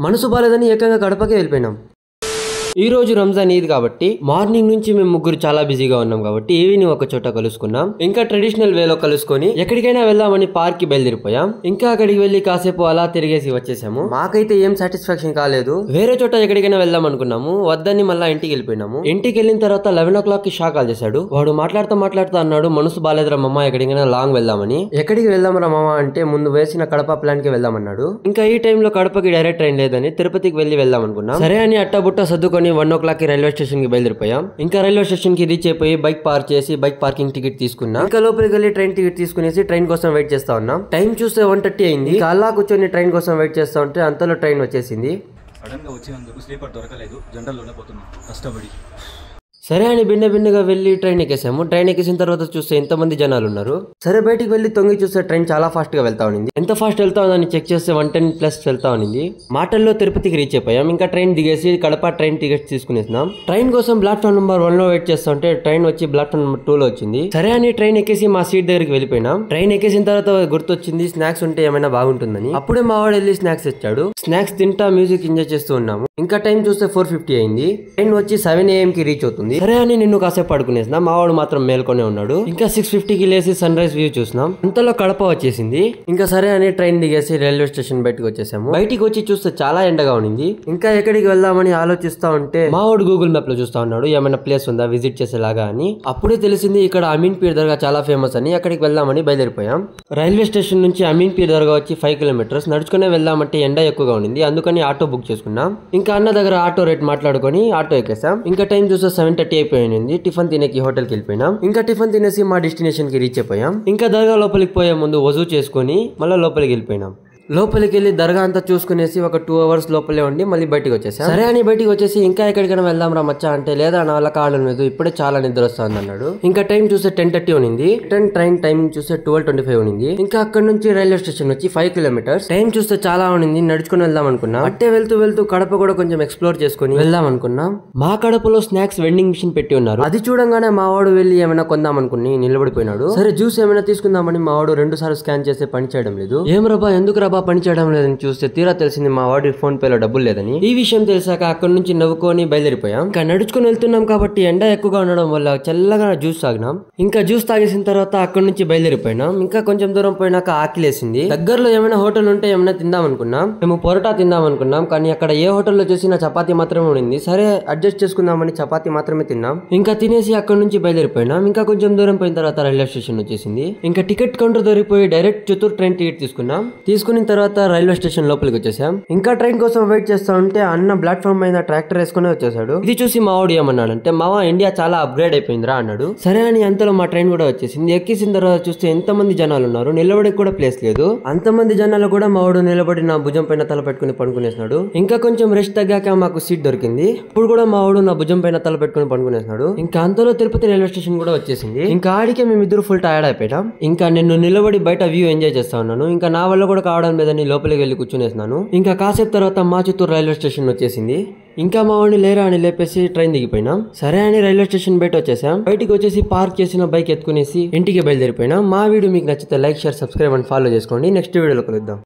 మనసు బాలేదని ఏకంగా కడపకే వెళ్ళిపోయినాం. ఈ రోజు రంజాన్ ఈద్ కాబట్టి మార్నింగ్ నుంచి మేము ముగ్గురు చాలా బిజీగా ఉన్నాం కాబట్టి ఈవినింగ్ ఒక చోట కలుసుకున్నాం. ఇంకా ట్రెడిషనల్ వేలో కలుసుకొని ఎక్కడికైనా వెళ్దామని పార్క్ కి బయలుదేరిపోయాం. ఇంకా అక్కడికి వెళ్లి కాసేపు అలా తిరిగేసి వచ్చేసాము. మాకైతే ఏం సాటిస్ఫాక్షన్ కాలేదు. వేరే చోట ఎక్కడికైనా వెళ్దాం అనుకున్నాము, వద్దని మళ్ళా ఇంటికి వెళ్ళిపోయినాము. ఇంటికి వెళ్ళిన తర్వాత 11 o'clock కి షా కాల్ చేశాడు. వాడు మాట్లాడుతూ అన్నాడు, మనసు బాలేదురా మమ్మ, ఎక్కడికైనా లాంగ్ వెళ్దామని. ఎక్కడికి వెళ్దాంరా మామ అంటే ముందు వేసిన కడప ప్లాన్ కి వెళ్దామన్నాడు. ఇంకా ఈ టైంలో కడపకి డైరెక్ట్ ట్రైన్ లేదని తిరుపతికి వెళ్దాం అనుకున్నాం. సరే అని అట్టబుట్ట సర్దుకొని 1 o'clock కి రైల్వే స్టేషన్ కి బయలుదేరిపోయాం. ఇంకా రైల్వే స్టేషన్ కి రీచ్ అయిపోయి బైక్ పార్క్ చేసి బైక్ పార్కింగ్ టికెట్ తీసుకున్నాం. ఇంకా లోపలికి వెళ్ళి ట్రైన్ టికెట్ తీసుకునేసి ట్రైన్ కోసం వెయిట్ చేస్తా ఉన్నాం. టైం చూస్తే 1:30 అయింది. అలా కూర్చొని ట్రైన్ కోసం వెయిట్ చేస్తా ఉంటే అంతలో ట్రైన్ వచ్చేసింది. సడన్ గా వచ్చినందుకు స్లీపర్ దొరకలేదు, జనరల్లోనే పోతున్నాం కష్టపడి. సరే అని బిన్నగా వెళ్లి ట్రైన్ ఎక్కేసాము. ట్రైన్ ఎక్కేసిన తర్వాత చూస్తే ఎంతమంది జనాలు ఉన్నారు. సరే బయటికి వెళ్లి తొంగి చూస్తే ట్రైన్ చాలా ఫాస్ట్ గా వెళ్తా ఉంది. ఎంత ఫాస్ట్ వెళ్తా ఉందని చెక్ చేస్తే 110+ వెళ్తా ఉంది. మాటల్లో తిరుపతికి రీచ్ అయిపోయాం. ఇంకా ట్రైన్ దిగేసి కడప ట్రైన్ టికెట్స్ తీసుకునేసినాం. ట్రైన్ కోసం ప్లాట్ఫామ్ నెంబర్ 1 లో వెయిట్ చేస్తా ఉంటే ట్రైన్ వచ్చి ప్లాట్ఫామ్ నెంబర్ 2 లో వచ్చింది. సరే అని ట్రైన్ ఎక్కేసి మా సీట్ దగ్గరికి వెళ్ళిపోయినాం. ట్రైన్ ఎక్కేసిన తర్వాత గుర్తొచ్చింది స్నాక్స్ ఉంటే ఏమైనా బాగుంటుందని. అప్పుడే మా వాడు వెళ్ళి స్నాక్స్ తెచ్చాడు. స్నాక్స్ తింటా మ్యూజిక్ ఎంజాయ్ చేస్తూ ఉన్నాము. ఇంకా టైం చూస్తే 4:50 అయింది. ట్రైన్ వచ్చి 7 AM కి రీచ్ అవుతుంది. సరే అని నిన్ను కాసేపు పడుకునేసినా, మా వాడు మాత్రం మేల్కొనే ఉన్నాడు. ఇంకా 6:50కి లేసి సన్ రైజ్ వ్యూ చూసినాం. అంతలో కడప వచ్చేసింది. ఇంకా సరే అని ట్రైన్ దిగేసి రైల్వే స్టేషన్ బయటకు వచ్చేసాము. బయటికి వచ్చి చూస్తే చాలా ఎండగా ఉంది. ఇంకా ఎక్కడికి వెళ్దామని ఆలోచిస్తా ఉంటే మా వాడు గూగుల్ మ్యాప్ లో చూస్తా ఉన్నాడు ఏమైనా ప్లేస్ ఉందా విజిట్ చేసేలాగా అని. అప్పుడే తెలిసింది ఇక్కడ అమీన్ పీర్ దర్గా చాలా ఫేమస్ అని. అక్కడికి వెళ్దామని బయలుదేరిపోయాం. రైల్వే స్టేషన్ నుంచి అమీన్ పీర్ దర్గా వచ్చి 5 kilometers నడుచుకునే వెళ్దామంటే ఎండ ఎక్కువగా ఉంది. అందుకని ఆటో బుక్ చేసుకున్నాం. ఇంకా అన్న దగ్గర ఆటో రేట్ మాట్లాడుకొని ఆటో ఎక్కేసాం. ఇంకా టైం చూస్తే 7:30 అయిపోయింది. టిఫిన్ తినేకి హోటల్ కి వెళ్ళిపోయినాం. ఇంకా టిఫిన్ తినేసి మా డెస్టినేషన్ కి రీచ్ అయిపోయాం. ఇంకా దర్గా లోపలికి పోయే ముందు వజూ చేసుకుని మళ్ళీ లోపలికి వెళ్ళిపోయినాం. లోపలికి వెళ్ళి దర్గా అంతా చూసుకునేసి ఒక 2 hours లోపలే ఉండి మళ్ళీ బయటకు వచ్చేసాం. సరే అని బయటికి వచ్చేసి ఇంకా ఎక్కడికైనా వెళ్దాం రా మచ్చా అంటే, లేదా నా వల్ల కావడం లేదు, ఇప్పుడే చాలా నిద్ర వస్తుంది అన్నాడు. ఇంకా టైం చూస్తే 10:30 ఉంది. ట్రైన్ టైమింగ్ చూస్తే 12:25 ఉంది. ఇంకా అక్కడ నుంచి రైల్వే స్టేషన్ వచ్చి 5 kilometers. టైం చూస్తే చాలా ఉంది. నడుచుకుని వెళ్దాం అనుకున్నాం. అట్టే వెళ్తూ కడప కూడా కొంచెం ఎక్స్ప్లోర్ చేసుకుని వెళ్దాం అనుకున్నాం. మా కడపలో స్నాక్స్ వెండింగ్ మిషన్ పెట్టి ఉన్నారు. అది చూడంగానే మా వాడు వెళ్ళి ఏమైనా కొందాం అనుకుని నిలబడిపోయినాడు. సరే జ్యూస్ ఏమైనా తీసుకుందామని మా వాడు 2 సార్లు స్కాన్ చేస్తే పని చేయడం లేదు. ఏం రబా ఎందుకు రబా పని చేయడం లేదని చూస్తే తీరా తెలిసింది మా వాడి ఫోన్ పేలో డబ్బులు లేదని. ఈ విషయం తెలిసాక అక్కడ నుంచి నవ్వుకొని బయలుదేరిపోయాం. ఇంకా నడుచుకుని వెళ్తున్నాం కాబట్టి ఎండ ఎక్కువగా ఉండడం వల్ల చల్లగా జ్యూస్ తాగినాం. ఇంకా జ్యూస్ తాగేసిన తర్వాత అక్కడ నుంచి బయలుదేరిపోయినాం. ఇంకా కొంచెం దూరం పోయినాక ఆకలేసింది. దగ్గరలో ఏమైనా హోటల్ ఉంటే ఏమైనా తిందాం అనుకున్నాం. మేము పొరటా తిందాం అనుకున్నాం. కానీ అక్కడ ఏ హోటల్లో చూసినా చపాతీ మాత్రమే ఉండింది. సరే అడ్జస్ట్ చేసుకుందామని చపాతీ మాత్రమే తిన్నాం. ఇంకా తినేసి అక్కడ నుంచి బయలుదేరిపోయినాం. ఇంకా కొంచెం దూరం పోయిన తర్వాత రైల్వే స్టేషన్ వచ్చేసింది. ఇంకా టికెట్ కౌంటర్ దొరికిపోయి డైరెక్ట్ చిత్తూరు ట్రైన్ టికెట్ తీసుకున్నాం. తీసుకున్న తర్వాత రైల్వే స్టేషన్ లోపలికి వచ్చేసాం. ఇంకా ట్రైన్ కోసం వెయిట్ చేస్తా ఉంటే అన్న ప్లాట్ఫామ్ మీద ట్రాక్టర్ వేసుకుని వచ్చేసాడు. ఇది చూసి మా వాడు ఏమన్నాడంటే, మావా ఇండియా చాలా అప్గ్రేడ్ అయిపోయిందిరా అన్నాడు. సరే అని అంతలో మా ట్రైన్ కూడా వచ్చేసింది. ఎక్కేసిన తర్వాత చూస్తే ఎంతమంది జనాలు ఉన్నారు. నిలబడికి కూడా ప్లేస్ లేదు. అంతమంది జనాలు కూడా మా వాడు నిలబడి నా భుజం పైన తల పెట్టుకుని పడుకునేసినాడు. ఇంకా కొంచెం రెస్ట్ తగ్గాక మాకు సీట్ దొరికింది. ఇప్పుడు కూడా మా వాడు నా భుజం పైన తల పెట్టుకుని పడుకునేసినాడు. ఇంకా అంతలో తిరుపతి రైల్వే స్టేషన్ కూడా వచ్చేసింది. ఇంకా ఆడికే మేమిద్దరు ఫుల్ టైర్డ్ అయిపోయాం. ఇంకా నేను నిలబడి బయట వ్యూ ఎంజాయ్ చేస్తా ఉన్నాను. ఇంకా నా వల్ల కూడా కావడం లేదని లోపలికి వెళ్ళి కూర్చునేసినాను. ఇంకా కాసేపు తర్వాత మా చిత్తూరు రైల్వే స్టేషన్ వచ్చేసింది. ఇంకా మా వాడిని లేరా అని లేపేసి ట్రైన్ దిగిపోయినాం. సరే అని రైల్వే స్టేషన్ బయట వచ్చేసాం. బయటికి వచ్చేసి పార్క్ చేసిన బైక్ ఎత్తుకునేసి ఇంటికి బయలుదేరిపోయినాం. మా వీడియో మీకు నచ్చితే like, share, subscribe and follow చేసుకోండి. నెక్స్ట్ వీడియోలో కలుద్దాం.